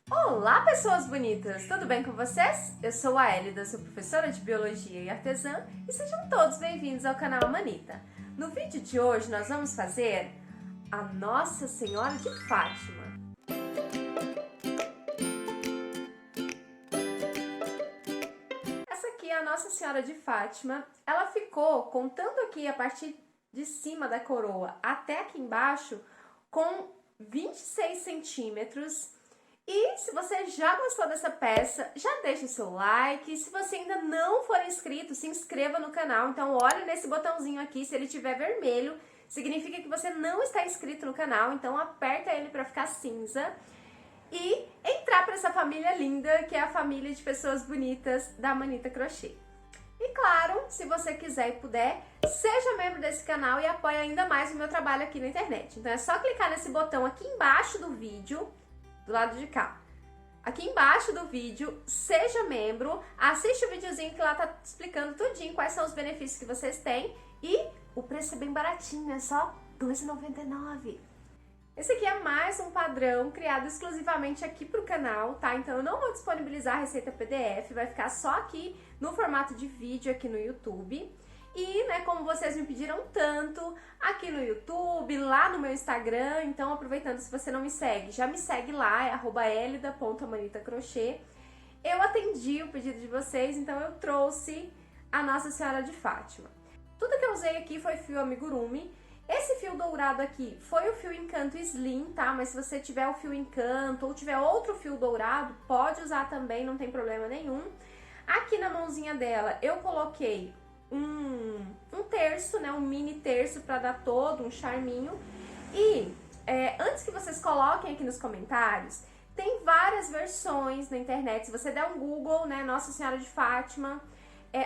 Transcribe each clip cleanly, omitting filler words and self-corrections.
Olá, pessoas bonitas! Tudo bem com vocês? Eu sou a Elida, sou professora de Biologia e Artesã e sejam todos bem-vindos ao canal Amanita. No vídeo de hoje nós vamos fazer a Nossa Senhora de Fátima. Essa aqui é a Nossa Senhora de Fátima. Ela ficou, contando aqui a partir de cima da coroa até aqui embaixo, com 26 centímetros. E se você já gostou dessa peça, já deixa o seu like. Se você ainda não for inscrito, se inscreva no canal. Então olha nesse botãozinho aqui, se ele estiver vermelho, significa que você não está inscrito no canal. Então aperta ele para ficar cinza e entrar para essa família linda, que é a família de pessoas bonitas da Amanita Crochê. E claro, se você quiser e puder, seja membro desse canal e apoie ainda mais o meu trabalho aqui na internet. Então é só clicar nesse botão aqui embaixo do vídeo, do lado de cá. Aqui embaixo do vídeo, seja membro, assiste o videozinho que lá tá explicando tudinho quais são os benefícios que vocês têm e o preço é bem baratinho, é só R$ 2,99. Esse aqui é mais um padrão criado exclusivamente aqui pro canal, tá? Então eu não vou disponibilizar a receita PDF, vai ficar só aqui no formato de vídeo aqui no YouTube. E, né, como vocês me pediram tanto, aqui no YouTube, lá no meu Instagram, então aproveitando, se você não me segue, já me segue lá, é @elida.amanitacrochê. Eu atendi o pedido de vocês, então eu trouxe a Nossa Senhora de Fátima. Tudo que eu usei aqui foi fio amigurumi. Esse fio dourado aqui foi o fio Encanto Slim, tá? Mas se você tiver o fio Encanto ou tiver outro fio dourado, pode usar também, não tem problema nenhum. Aqui na mãozinha dela eu coloquei um terço, né, um mini terço para dar todo um charminho. E antes que vocês coloquem aqui nos comentários, tem várias versões na internet. Se você der um Google, né, Nossa Senhora de Fátima,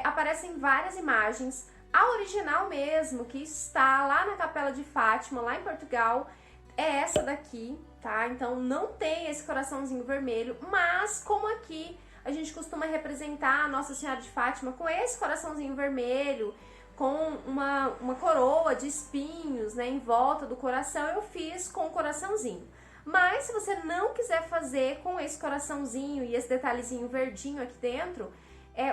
aparecem várias imagens. A original mesmo, que está lá na Capela de Fátima, lá em Portugal, é essa daqui, tá? Então não tem esse coraçãozinho vermelho, mas como aqui a gente costuma representar a Nossa Senhora de Fátima com esse coraçãozinho vermelho, com uma coroa de espinhos, né, em volta do coração, eu fiz com o coraçãozinho. Mas se você não quiser fazer com esse coraçãozinho e esse detalhezinho verdinho aqui dentro,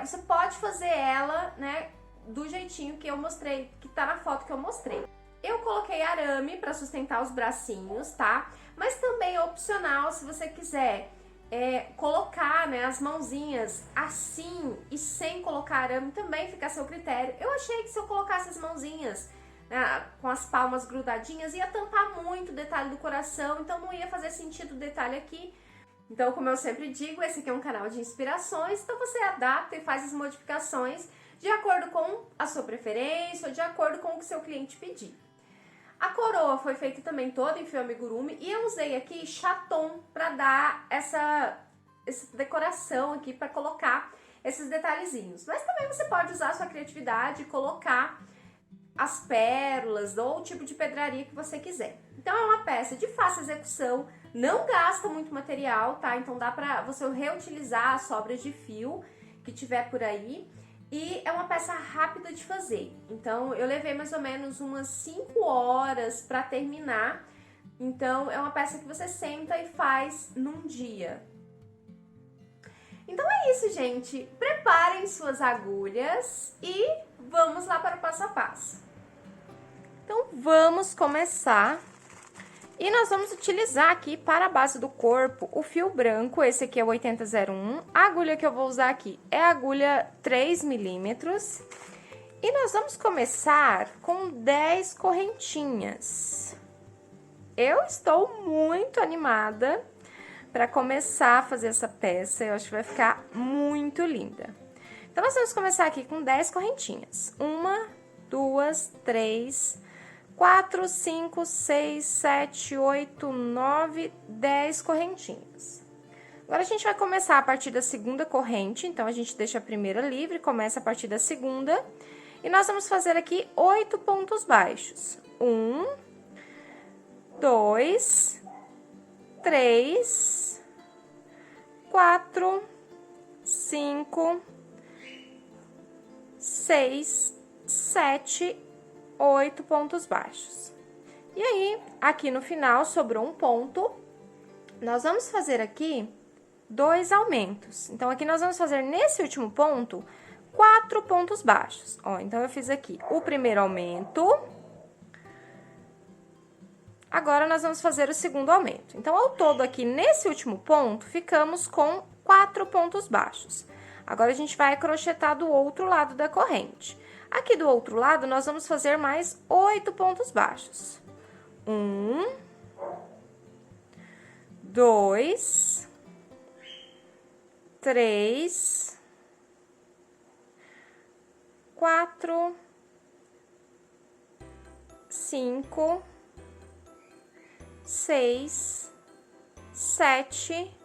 você pode fazer ela, né, do jeitinho que eu mostrei, que tá na foto que eu mostrei. Eu coloquei arame para sustentar os bracinhos, tá? Mas também é opcional, se você quiser colocar, né, as mãozinhas assim e sem colocar arame, também fica a seu critério. Eu achei que se eu colocasse as mãozinhas, né, com as palmas grudadinhas, ia tampar muito o detalhe do coração, então não ia fazer sentido o detalhe aqui. Então, como eu sempre digo, esse aqui é um canal de inspirações, então você adapta e faz as modificações de acordo com a sua preferência ou de acordo com o que seu cliente pedir. A coroa foi feita também toda em fio amigurumi e eu usei aqui chaton para dar essa decoração aqui, para colocar esses detalhezinhos. Mas também você pode usar a sua criatividade e colocar as pérolas ou o tipo de pedraria que você quiser. Então é uma peça de fácil execução, não gasta muito material, tá? Então dá para você reutilizar as sobras de fio que tiver por aí. E é uma peça rápida de fazer, então eu levei mais ou menos umas 5 horas para terminar. Então é uma peça que você senta e faz num dia. Então é isso, gente. Preparem suas agulhas e vamos lá para o passo a passo. Então vamos começar. E nós vamos utilizar aqui para a base do corpo o fio branco, esse aqui é o 8001. A agulha que eu vou usar aqui é a agulha 3 milímetros. E nós vamos começar com 10 correntinhas. Eu estou muito animada para começar a fazer essa peça, eu acho que vai ficar muito linda. Então, nós vamos começar aqui com 10 correntinhas. 1, 2, 3... 4, 5, 6, 7, 8, 9, 10 correntinhas. Agora, a gente vai começar a partir da segunda corrente, então, a gente deixa a primeira livre, começa a partir da segunda. E nós vamos fazer aqui 8 pontos baixos. 1, 2, 3, 4, 5, 6, 7, 8 pontos baixos. E aí, aqui no final, sobrou um ponto. Nós vamos fazer aqui 2 aumentos. Então, aqui nós vamos fazer nesse último ponto 4 pontos baixos. Ó, então, eu fiz aqui o primeiro aumento. Agora, nós vamos fazer o segundo aumento. Então, ao todo aqui, nesse último ponto, ficamos com 4 pontos baixos. Agora, a gente vai crochetar do outro lado da corrente. Aqui do outro lado, nós vamos fazer mais 8 pontos baixos. 1, 2, 3, 4, 5, 6, 7,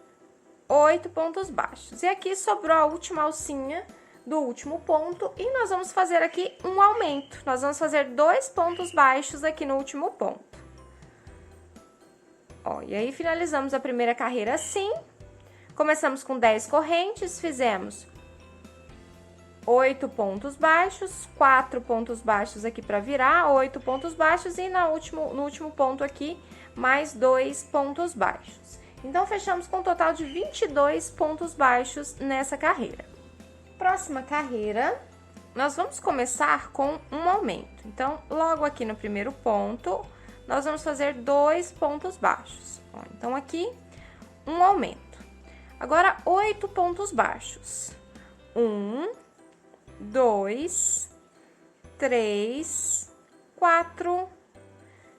8 pontos baixos. E aqui sobrou a última alcinha do último ponto e nós vamos fazer aqui um aumento. Nós vamos fazer 2 pontos baixos aqui no último ponto. Ó, e aí finalizamos a primeira carreira assim. Começamos com 10 correntes, fizemos 8 pontos baixos, 4 pontos baixos aqui para virar, 8 pontos baixos e no último ponto aqui, mais 2 pontos baixos. Então, fechamos com um total de 22 pontos baixos nessa carreira. Próxima carreira, nós vamos começar com um aumento. Então, logo aqui no primeiro ponto, nós vamos fazer 2 pontos baixos. Ó, então, aqui, um aumento. Agora, 8 pontos baixos. 1, 2, 3, 4,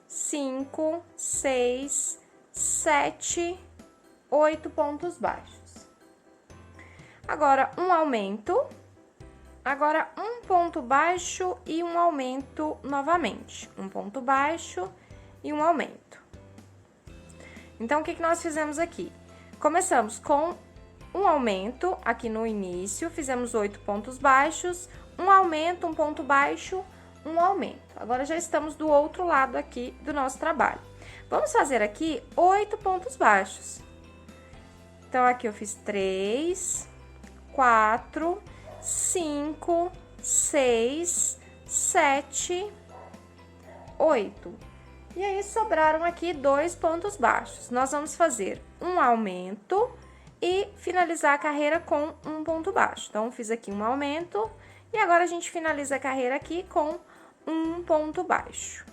5, 6, 7, 8 pontos baixos. Agora, um aumento. Agora, um ponto baixo e um aumento novamente. Um ponto baixo e um aumento. Então, o que nós fizemos aqui? Começamos com um aumento aqui no início, fizemos 8 pontos baixos, um aumento, um ponto baixo, um aumento. Agora, já estamos do outro lado aqui do nosso trabalho. Vamos fazer aqui 8 pontos baixos. Então, aqui eu fiz 3, 4, 5, 6, 7, 8. E aí, sobraram aqui 2 pontos baixos. Nós vamos fazer um aumento e finalizar a carreira com um ponto baixo. Então, fiz aqui um aumento e agora a gente finaliza a carreira aqui com um ponto baixo.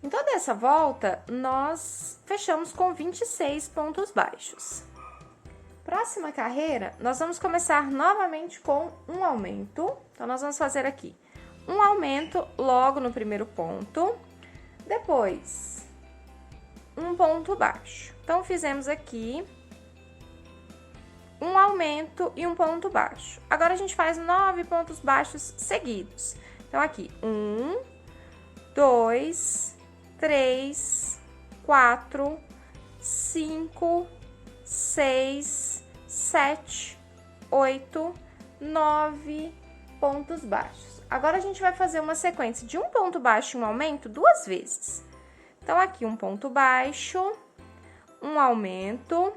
Em toda essa volta, nós fechamos com 26 pontos baixos. Próxima carreira, nós vamos começar novamente com um aumento. Então, nós vamos fazer aqui um aumento logo no primeiro ponto, depois um ponto baixo. Então, fizemos aqui um aumento e um ponto baixo. Agora, a gente faz 9 pontos baixos seguidos. Então, aqui, 1, 2, 3, 4, 5, 6, 7, 8, 9 pontos baixos. Agora, a gente vai fazer uma sequência de um ponto baixo e um aumento 2 vezes. Então, aqui um ponto baixo, um aumento,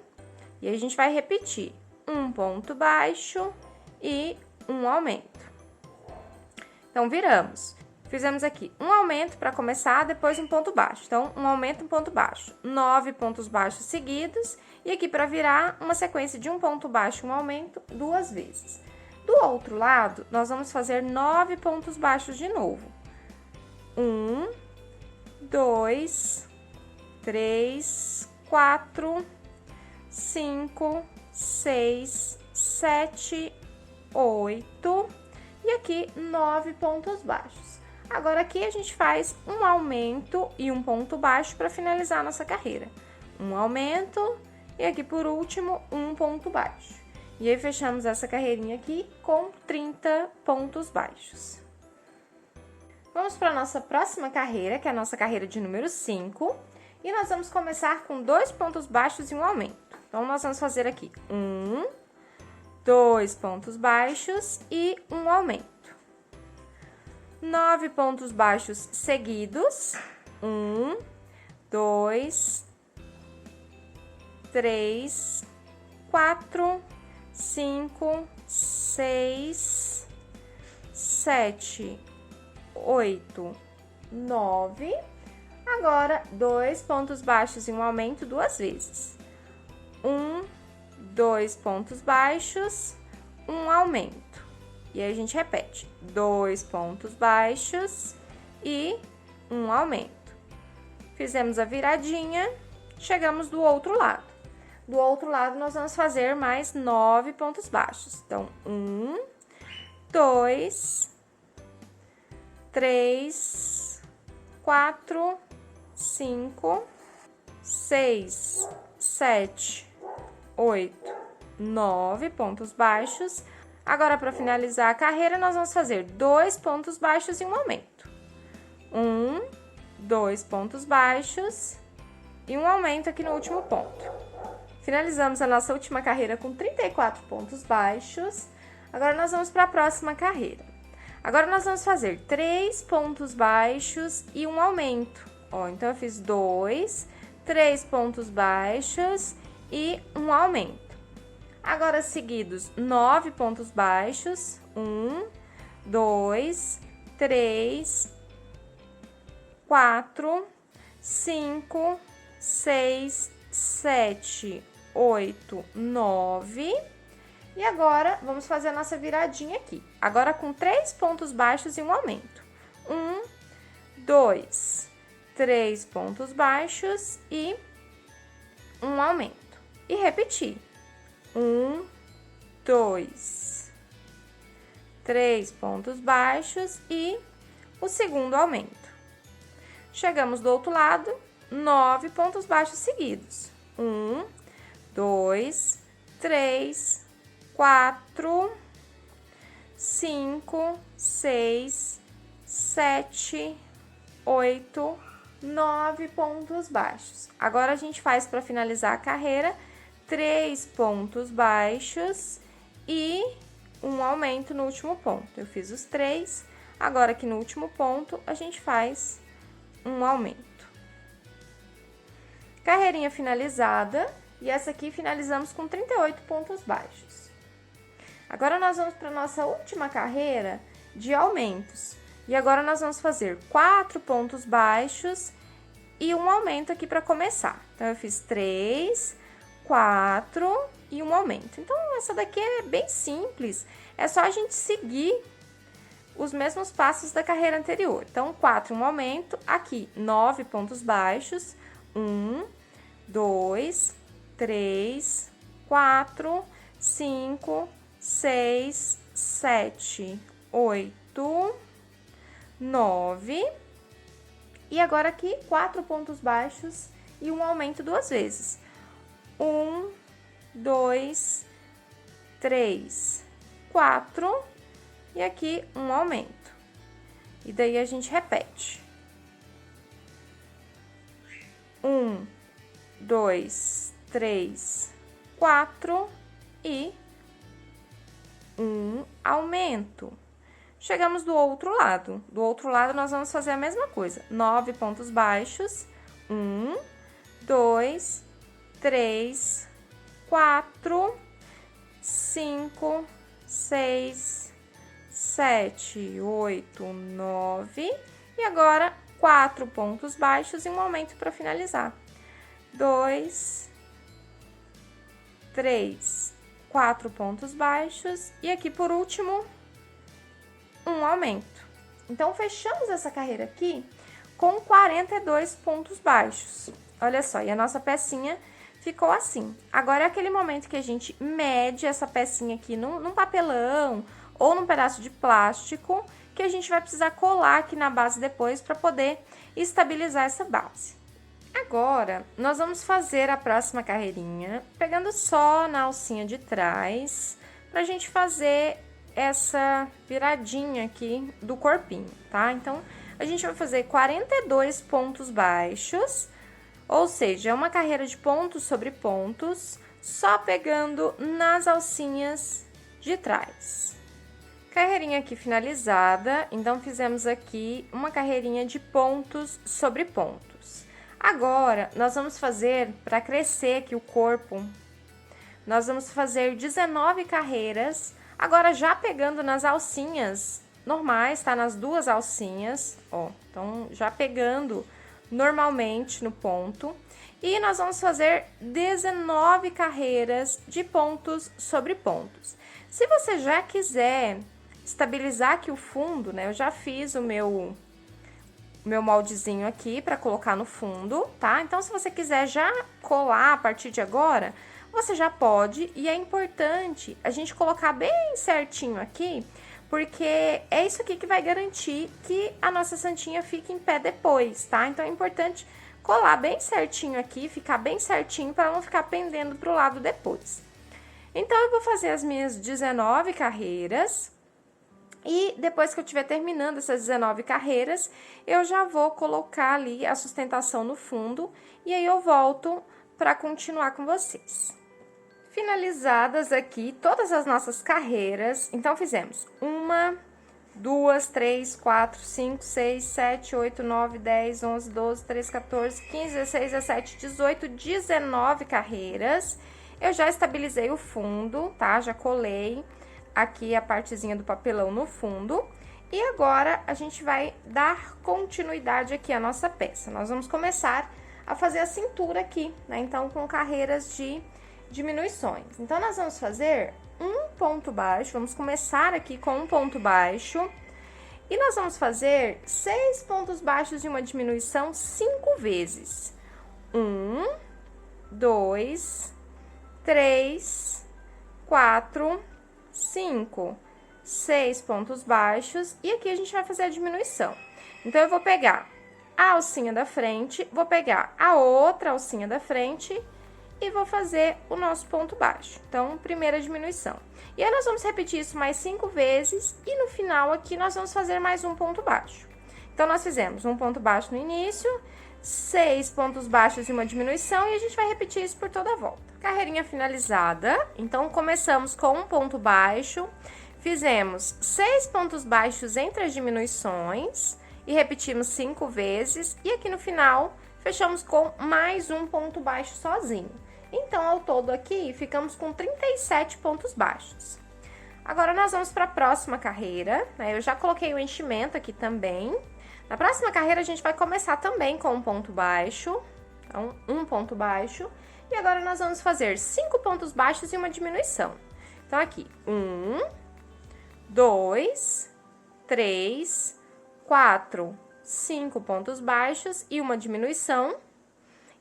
e a gente vai repetir um ponto baixo e um aumento. Então, viramos. Fizemos aqui um aumento para começar, depois um ponto baixo. Então, um aumento, um ponto baixo. 9 pontos baixos seguidos. E aqui, para virar, uma sequência de um ponto baixo e um aumento 2 vezes. Do outro lado, nós vamos fazer 9 pontos baixos de novo. 1, 2, 3, 4, 5, 6, 7, 8 e aqui 9 pontos baixos. Agora, aqui a gente faz um aumento e um ponto baixo para finalizar a nossa carreira. Um aumento e aqui, por último, um ponto baixo. E aí, fechamos essa carreirinha aqui com 30 pontos baixos. Vamos para a nossa próxima carreira, que é a nossa carreira de número 5. E nós vamos começar com 2 pontos baixos e um aumento. Então, nós vamos fazer aqui 1, 2 pontos baixos e um aumento. 9 pontos baixos seguidos. 1, 2, 3, 4, 5, 6, 7, 8, 9. Agora, 2 pontos baixos e um aumento 2 vezes. 1, 2 pontos baixos, um aumento. E aí a gente repete, 2 pontos baixos e um aumento. Fizemos a viradinha, chegamos do outro lado. Do outro lado, nós vamos fazer mais 9 pontos baixos. Então, 1, 2, 3, 4, 5, 6, 7, 8, 9 pontos baixos. Agora, para finalizar a carreira, nós vamos fazer 2 pontos baixos e um aumento. 1, 2 pontos baixos e um aumento aqui no último ponto. Finalizamos a nossa última carreira com 34 pontos baixos. Agora, nós vamos para a próxima carreira. Agora, nós vamos fazer 3 pontos baixos e um aumento. Ó, então, eu fiz 2, 3 pontos baixos e um aumento. Agora, seguidos, 9 pontos baixos. 1, 2, 3, 4, 5, 6, 7, 8, 9. E agora, vamos fazer a nossa viradinha aqui. Agora, com 3 pontos baixos e um aumento. 1, 2, 3 pontos baixos e um aumento. E repetir. 1, 2, 3 pontos baixos e o segundo aumento. Chegamos do outro lado, 9 pontos baixos seguidos. 1, 2, 3, 4, 5, 6, 7, 8, 9 pontos baixos. Agora, a gente faz para finalizar a carreira 3 pontos baixos e um aumento no último ponto. Eu fiz os 3, agora aqui no último ponto a gente faz um aumento. Carreirinha finalizada, e essa aqui finalizamos com 38 pontos baixos. Agora nós vamos para a nossa última carreira de aumentos. E agora nós vamos fazer 4 pontos baixos e um aumento aqui para começar. Então, eu fiz 3, 4 e um aumento. Então, essa daqui é bem simples. É só a gente seguir os mesmos passos da carreira anterior. Então, 4, um aumento. Aqui, 9 pontos baixos. 1, 2, 3, 4, 5, 6, 7, 8, 9. E agora aqui, 4 pontos baixos e um aumento 2 vezes. 1, 2, 3, 4 e aqui um aumento. E daí a gente repete. 1, 2, 3, 4 e um aumento. Chegamos do outro lado. Do outro lado, nós vamos fazer a mesma coisa. 9 pontos baixos. 1, 2, 3, 4, 5, 6, 7, 8, 9. E agora, 4 pontos baixos e um aumento para finalizar. 2, 3, 4 pontos baixos. E aqui, por último, um aumento. Então, fechamos essa carreira aqui com 42 pontos baixos. Olha só, e a nossa pecinha ficou assim. Agora é aquele momento que a gente mede essa pecinha aqui num papelão ou num pedaço de plástico que a gente vai precisar colar aqui na base depois para poder estabilizar essa base. Agora, nós vamos fazer a próxima carreirinha pegando só na alcinha de trás pra gente fazer essa viradinha aqui do corpinho, tá? Então, a gente vai fazer 42 pontos baixos, ou seja, é uma carreira de pontos sobre pontos, só pegando nas alcinhas de trás. Carreirinha aqui finalizada, então fizemos aqui uma carreirinha de pontos sobre pontos. Agora, nós vamos fazer, para crescer aqui o corpo, nós vamos fazer 19 carreiras, agora já pegando nas alcinhas normais, tá? Nas duas alcinhas, ó. Então, já pegando normalmente no ponto. E nós vamos fazer 19 carreiras de pontos sobre pontos. Se você já quiser estabilizar aqui o fundo, né? Eu já fiz o meu moldezinho aqui para colocar no fundo, tá? Então, se você quiser já colar a partir de agora, você já pode. E é importante a gente colocar bem certinho aqui, porque é isso aqui que vai garantir que a nossa santinha fique em pé depois, tá? Então, é importante colar bem certinho aqui, ficar bem certinho para não ficar pendendo pro lado depois. Então, eu vou fazer as minhas 19 carreiras. E depois que eu estiver terminando essas 19 carreiras, eu já vou colocar ali a sustentação no fundo e aí eu volto para continuar com vocês. Finalizadas aqui todas as nossas carreiras, então fizemos 1, 2, 3, 4, 5, 6, 7, 8, 9, 10, 11, 12, 13, 14, 15, 16, 17, 18, 19 carreiras. Eu já estabilizei o fundo, tá? Já colei aqui a partezinha do papelão no fundo. E agora, a gente vai dar continuidade aqui à nossa peça. Nós vamos começar a fazer a cintura aqui, né? Então, com carreiras de diminuições. Então, nós vamos fazer um ponto baixo, vamos começar aqui com um ponto baixo. E nós vamos fazer 6 pontos baixos de uma diminuição 5 vezes. 1, 2, 3, 4, 5, 6 pontos baixos, e aqui a gente vai fazer a diminuição. Então, eu vou pegar a alcinha da frente, vou pegar a outra alcinha da frente e vou fazer o nosso ponto baixo. Então, primeira diminuição. E aí, nós vamos repetir isso mais 5 vezes, e no final aqui, nós vamos fazer mais um ponto baixo. Então, nós fizemos um ponto baixo no início, 6 pontos baixos e uma diminuição, e a gente vai repetir isso por toda a volta. Carreirinha finalizada, então começamos com um ponto baixo, fizemos 6 pontos baixos entre as diminuições e repetimos 5 vezes, e aqui no final fechamos com mais um ponto baixo sozinho. Então, ao todo aqui, ficamos com 37 pontos baixos. Agora, nós vamos para a próxima carreira, né? Eu já coloquei o enchimento aqui também. Na próxima carreira, a gente vai começar também com um ponto baixo, então, um ponto baixo. E agora, nós vamos fazer 5 pontos baixos e uma diminuição. Então, aqui, 1, 2, 3, 4, 5 pontos baixos e uma diminuição.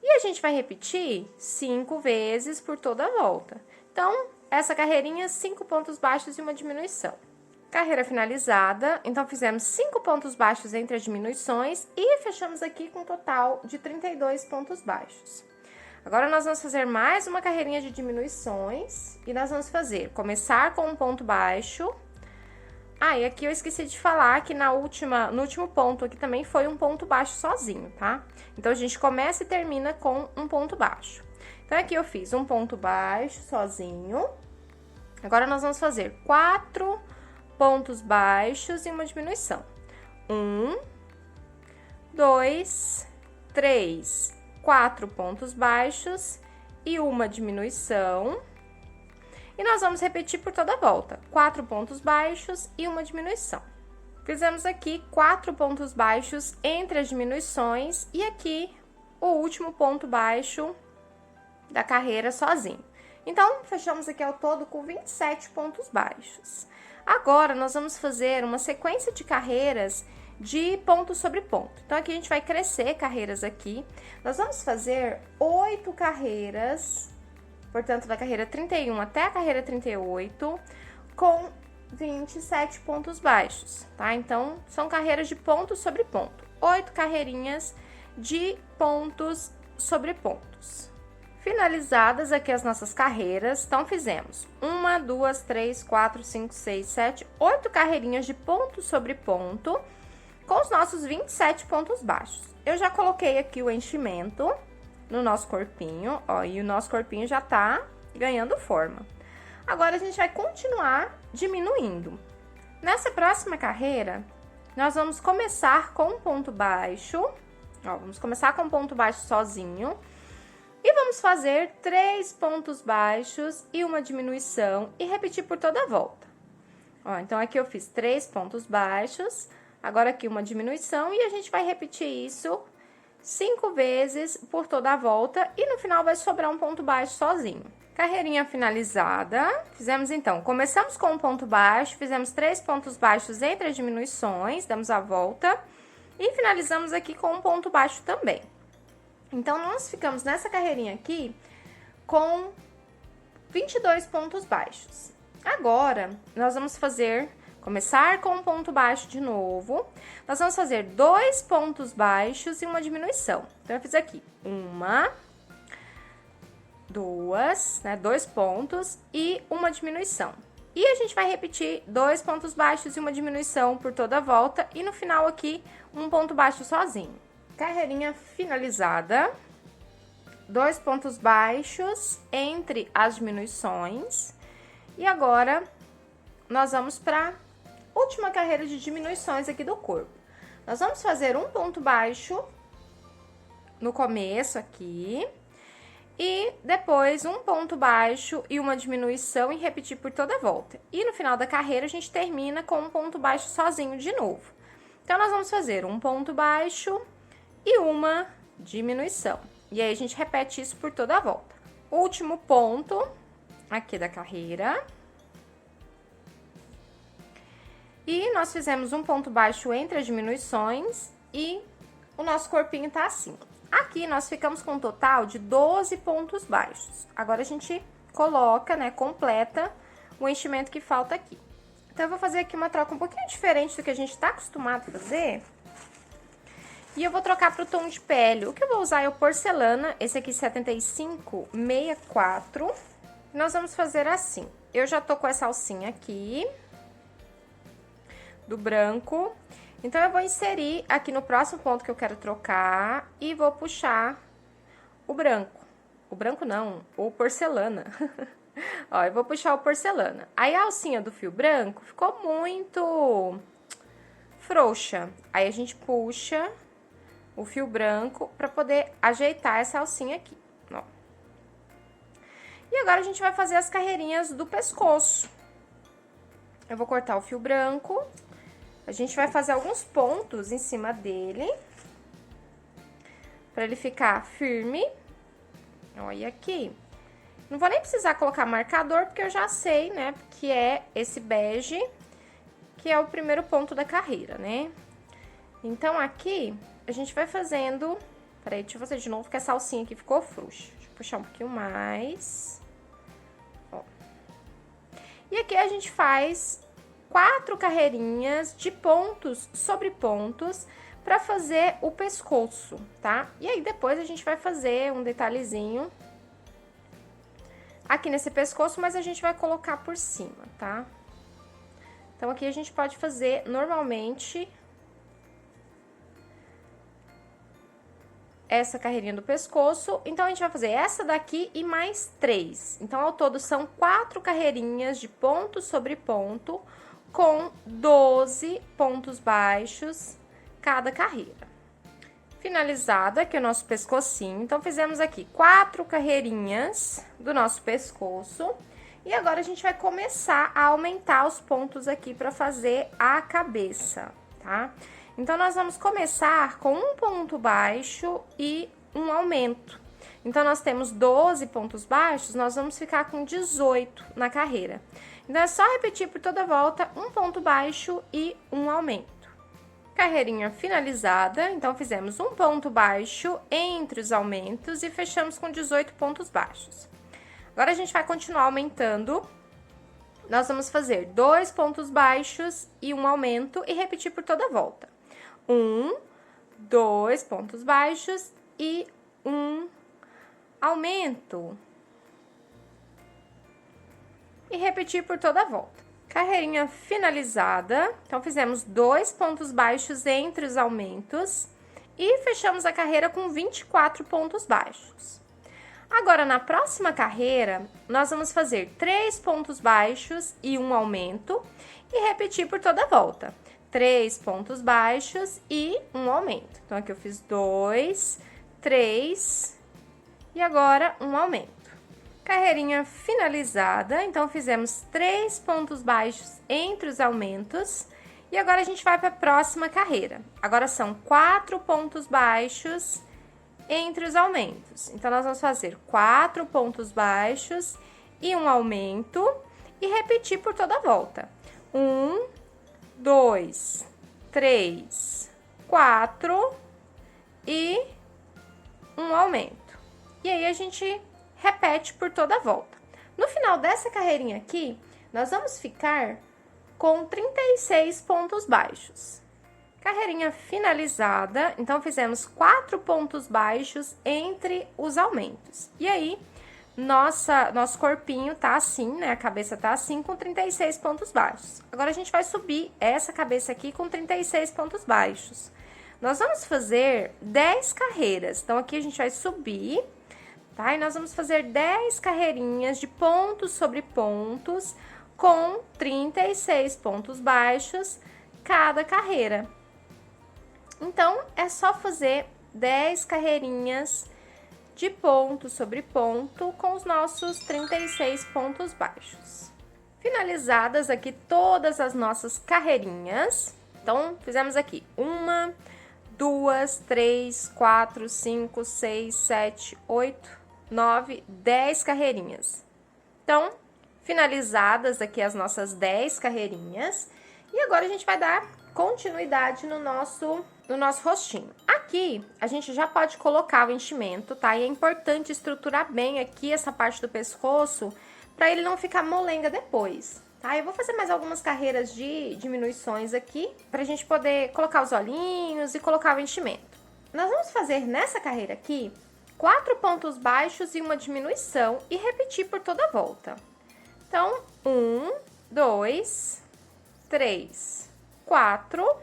E a gente vai repetir 5 vezes por toda a volta. Então, essa carreirinha, 5 pontos baixos e uma diminuição. Carreira finalizada, então fizemos 5 pontos baixos entre as diminuições e fechamos aqui com um total de 32 pontos baixos. Agora, nós vamos fazer mais uma carreirinha de diminuições e nós vamos começar com um ponto baixo. Ah, e aqui eu esqueci de falar que no último ponto aqui também foi um ponto baixo sozinho, tá? Então, a gente começa e termina com um ponto baixo. Então, aqui eu fiz um ponto baixo sozinho. Agora, nós vamos fazer 4 pontos baixos e uma diminuição. 1, 2, 3, 4 pontos baixos e uma diminuição. E nós vamos repetir por toda a volta. 4 pontos baixos e uma diminuição. Fizemos aqui 4 pontos baixos entre as diminuições e aqui o último ponto baixo da carreira sozinho. Então, fechamos aqui ao todo com 27 pontos baixos. Agora, nós vamos fazer uma sequência de carreiras de ponto sobre ponto. Então, aqui a gente vai crescer carreiras aqui. Nós vamos fazer 8 carreiras, portanto, da carreira 31 até a carreira 38, com 27 pontos baixos, tá? Então, são carreiras de ponto sobre ponto. 8 carreirinhas de pontos sobre pontos. Finalizadas aqui as nossas carreiras, então fizemos 1, 2, 3, 4, 5, 6, 7, 8 carreirinhas de ponto sobre ponto, com os nossos 27 pontos baixos. Eu já coloquei aqui o enchimento no nosso corpinho, ó, e o nosso corpinho já tá ganhando forma. Agora, a gente vai continuar diminuindo. Nessa próxima carreira, nós vamos começar com um ponto baixo, ó, vamos começar com um ponto baixo sozinho, e vamos fazer 3 pontos baixos e uma diminuição e repetir por toda a volta. Ó, então, aqui eu fiz 3 pontos baixos, agora aqui uma diminuição e a gente vai repetir isso 5 vezes por toda a volta e no final vai sobrar um ponto baixo sozinho. Carreirinha finalizada, fizemos então, começamos com um ponto baixo, fizemos 3 pontos baixos entre as diminuições, damos a volta e finalizamos aqui com um ponto baixo também. Então, nós ficamos nessa carreirinha aqui com 22 pontos baixos. Agora, nós vamos começar com um ponto baixo de novo. Nós vamos fazer 2 pontos baixos e uma diminuição. Então, eu fiz aqui 2, né, 2 pontos e uma diminuição. E a gente vai repetir 2 pontos baixos e uma diminuição por toda a volta e no final aqui um ponto baixo sozinho. Carreirinha finalizada. 2 pontos baixos entre as diminuições. E agora nós vamos para a última carreira de diminuições aqui do corpo. Nós vamos fazer um ponto baixo no começo aqui. E depois um ponto baixo e uma diminuição e repetir por toda a volta. E no final da carreira a gente termina com um ponto baixo sozinho de novo. Então, nós vamos fazer um ponto baixo e uma diminuição. E aí, a gente repete isso por toda a volta. Último ponto aqui da carreira. E nós fizemos um ponto baixo entre as diminuições e o nosso corpinho tá assim. Aqui, nós ficamos com um total de 12 pontos baixos. Agora, a gente coloca, né, completa o enchimento que falta aqui. Então, eu vou fazer aqui uma troca um pouquinho diferente do que a gente tá acostumado a fazer. E eu vou trocar pro tom de pele. O que eu vou usar é o porcelana, esse aqui 7564. Nós vamos fazer assim. Eu já tô com essa alcinha aqui, do branco. Então, eu vou inserir aqui no próximo ponto que eu quero trocar e vou puxar o branco. O branco não, o porcelana. Ó, eu vou puxar o porcelana. Aí, a alcinha do fio branco ficou muito frouxa. Aí, a gente puxa o fio branco pra poder ajeitar essa alcinha aqui, ó. E agora, a gente vai fazer as carreirinhas do pescoço. Eu vou cortar o fio branco. A gente vai fazer alguns pontos em cima dele, pra ele ficar firme. Olha aqui. Não vou nem precisar colocar marcador, porque eu já sei, né, que é esse bege, que é o primeiro ponto da carreira, né? Então, aqui, a gente vai fazendo... Peraí, deixa eu fazer de novo, porque essa alcinha aqui ficou frouxa. Deixa eu puxar um pouquinho mais. Ó. E aqui a gente faz 4 carreirinhas de pontos sobre pontos pra fazer o pescoço, tá? E aí, depois a gente vai fazer um detalhezinho aqui nesse pescoço, mas a gente vai colocar por cima, tá? Então, aqui a gente pode fazer normalmente essa carreirinha do pescoço. Então, a gente vai fazer essa daqui e mais 3. Então, ao todo, são 4 carreirinhas de ponto sobre ponto, com 12 pontos baixos cada carreira. Finalizado aqui o nosso pescocinho, então fizemos aqui 4 carreirinhas do nosso pescoço e agora a gente vai começar a aumentar os pontos aqui para fazer a cabeça, tá? Então, nós vamos começar com um ponto baixo e um aumento. Então, nós temos 12 pontos baixos, nós vamos ficar com 18 na carreira. Então, é só repetir por toda a volta um ponto baixo e um aumento. Carreirinha finalizada, então fizemos um ponto baixo entre os aumentos e fechamos com 18 pontos baixos. Agora, a gente vai continuar aumentando. Nós vamos fazer 2 pontos baixos e um aumento e repetir por toda a volta. 1, 2 pontos baixos e um aumento. E repetir por toda a volta. Carreirinha finalizada. Então, fizemos 2 pontos baixos entre os aumentos e fechamos a carreira com 24 pontos baixos. Agora, na próxima carreira, nós vamos fazer 3 pontos baixos e um aumento e repetir por toda a volta. 3 pontos baixos e um aumento. Então, aqui eu fiz 2, 3 e agora um aumento. Carreirinha finalizada, então fizemos 3 pontos baixos entre os aumentos e agora a gente vai para a próxima carreira. Agora são 4 pontos baixos entre os aumentos. Então, nós vamos fazer 4 pontos baixos e um aumento e repetir por toda a volta. 1, 2, 3, 4 e um aumento. E aí, a gente repete por toda a volta. No final dessa carreirinha aqui, nós vamos ficar com 36 pontos baixos. Carreirinha finalizada, então fizemos 4 pontos baixos entre os aumentos. E aí, nosso corpinho tá assim, né? A cabeça tá assim, com 36 pontos baixos. Agora, a gente vai subir essa cabeça aqui com 36 pontos baixos. Nós vamos fazer 10 carreiras. Então, aqui a gente vai subir, tá? E nós vamos fazer 10 carreirinhas de pontos sobre pontos com 36 pontos baixos cada carreira. Então, é só fazer 10 carreirinhas de ponto sobre ponto com os nossos 36 pontos baixos. Finalizadas aqui todas as nossas carreirinhas. Então, fizemos aqui 1, 2, 3, 4, 5, 6, 7, 8, 9, 10 carreirinhas. Então, finalizadas aqui as nossas 10 carreirinhas. E agora a gente vai dar continuidade no nosso rostinho. Aqui, a gente já pode colocar o enchimento, tá? E é importante estruturar bem aqui essa parte do pescoço para ele não ficar molenga depois, tá? Eu vou fazer mais algumas carreiras de diminuições aqui pra gente poder colocar os olhinhos e colocar o enchimento. Nós vamos fazer nessa carreira aqui 4 pontos baixos e uma diminuição e repetir por toda a volta. Então, 1, 2, 3, 4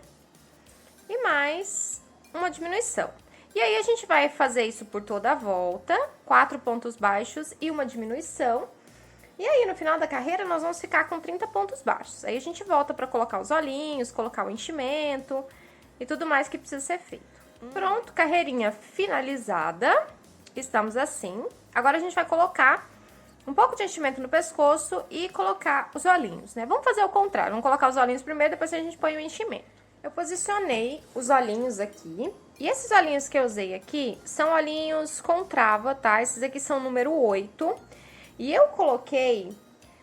e mais uma diminuição. E aí, a gente vai fazer isso por toda a volta, 4 pontos baixos e uma diminuição. E aí, no final da carreira, nós vamos ficar com 30 pontos baixos. Aí, a gente volta para colocar os olhinhos, colocar o enchimento e tudo mais que precisa ser feito. Pronto, carreirinha finalizada. Estamos assim. Agora, a gente vai colocar um pouco de enchimento no pescoço e colocar os olhinhos, né? Vamos fazer o contrário. Vamos colocar os olhinhos primeiro, depois a gente põe o enchimento. Eu posicionei os olhinhos aqui. E esses olhinhos que eu usei aqui são olhinhos com trava, tá? Esses aqui são número 8. E eu coloquei,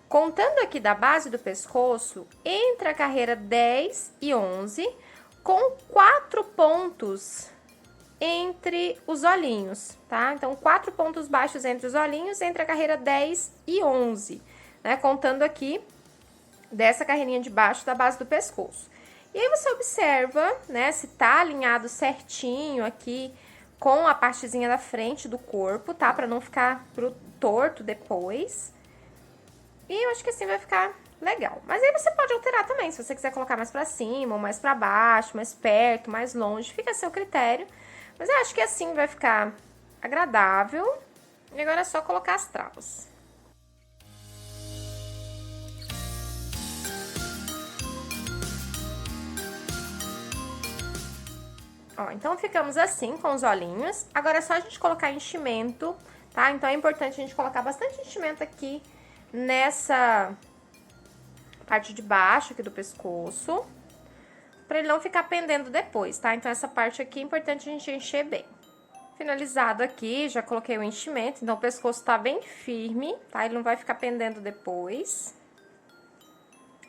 contando aqui da base do pescoço, entre a carreira 10 e 11, com 4 pontos entre os olhinhos, tá? Então, 4 pontos baixos entre os olhinhos, entre a carreira 10 e 11, né? Contando aqui dessa carreirinha de baixo da base do pescoço. E aí, você observa, né, se tá alinhado certinho aqui com a partezinha da frente do corpo, tá? Pra não ficar torto depois. E eu acho que assim vai ficar legal. Mas aí você pode alterar também, se você quiser colocar mais pra cima ou mais pra baixo, mais perto, mais longe, fica a seu critério. Mas eu acho que assim vai ficar agradável. E agora é só colocar as travas. Ó, então ficamos assim com os olhinhos. Agora é só a gente colocar enchimento, tá? Então é importante a gente colocar bastante enchimento aqui nessa parte de baixo aqui do pescoço, pra ele não ficar pendendo depois, tá? Então essa parte aqui é importante a gente encher bem. Finalizado aqui, já coloquei o enchimento, então o pescoço tá bem firme, tá? Ele não vai ficar pendendo depois.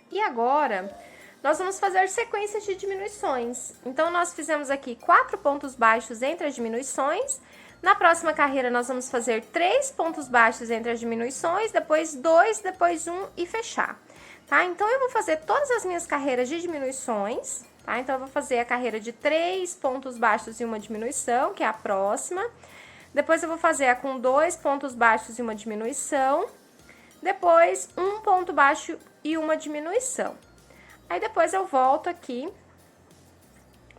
E agora, nós vamos fazer sequências de diminuições. Então, nós fizemos aqui 4 pontos baixos entre as diminuições. Na próxima carreira, nós vamos fazer 3 pontos baixos entre as diminuições, depois 2, depois 1 e fechar, tá? Então, eu vou fazer todas as minhas carreiras de diminuições, tá? Então, eu vou fazer a carreira de 3 pontos baixos e uma diminuição, que é a próxima. Depois, eu vou fazer a com 2 pontos baixos e uma diminuição. Depois, 1 ponto baixo e uma diminuição. Aí, depois eu volto aqui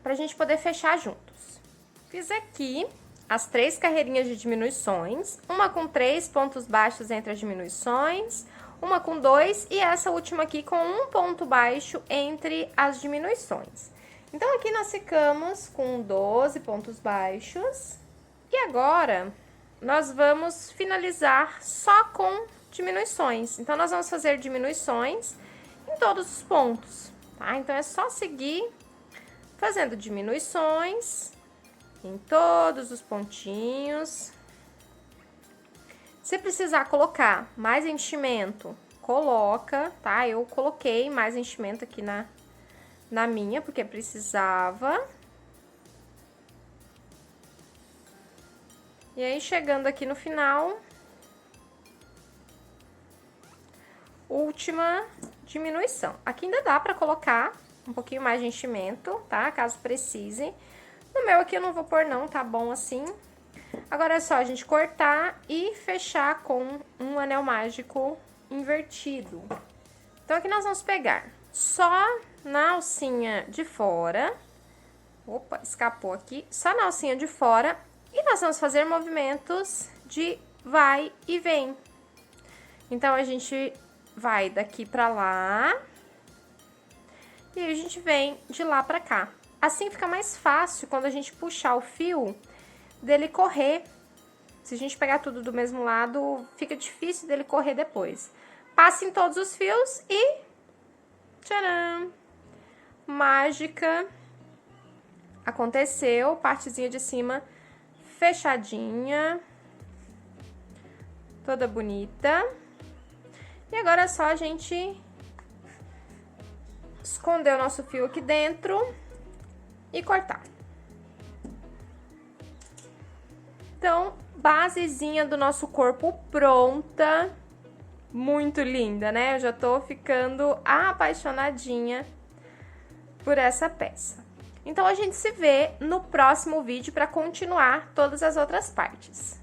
pra gente poder fechar juntos. Fiz aqui as 3 carreirinhas de diminuições, uma com 3 pontos baixos entre as diminuições, uma com 2 e essa última aqui com 1 ponto baixo entre as diminuições. Então, aqui nós ficamos com 12 pontos baixos. E agora, nós vamos finalizar só com diminuições. Então, nós vamos fazer diminuições em todos os pontos, tá? Então, é só seguir fazendo diminuições aqui em todos os pontinhos. Se precisar colocar mais enchimento, coloca, tá? Eu coloquei mais enchimento aqui na minha, porque precisava. E aí, chegando aqui no final, última diminuição. Aqui ainda dá pra colocar um pouquinho mais de enchimento, tá? Caso precise. No meu aqui eu não vou pôr não, tá bom assim. Agora é só a gente cortar e fechar com um anel mágico invertido. Então, aqui nós vamos pegar só na alcinha de fora. Opa, escapou aqui. Só na alcinha de fora. E nós vamos fazer movimentos de vai e vem. Então, a gente vai daqui pra lá. E aí, a gente vem de lá pra cá. Assim fica mais fácil quando a gente puxar o fio dele correr. Se a gente pegar tudo do mesmo lado, fica difícil dele correr depois. Passa em todos os fios e... tcharam! Mágica. Aconteceu, partezinha de cima fechadinha. Toda bonita. E agora é só a gente esconder o nosso fio aqui dentro e cortar. Então, basezinha do nosso corpo pronta. Muito linda, né? Eu já tô ficando apaixonadinha por essa peça. Então, a gente se vê no próximo vídeo para continuar todas as outras partes.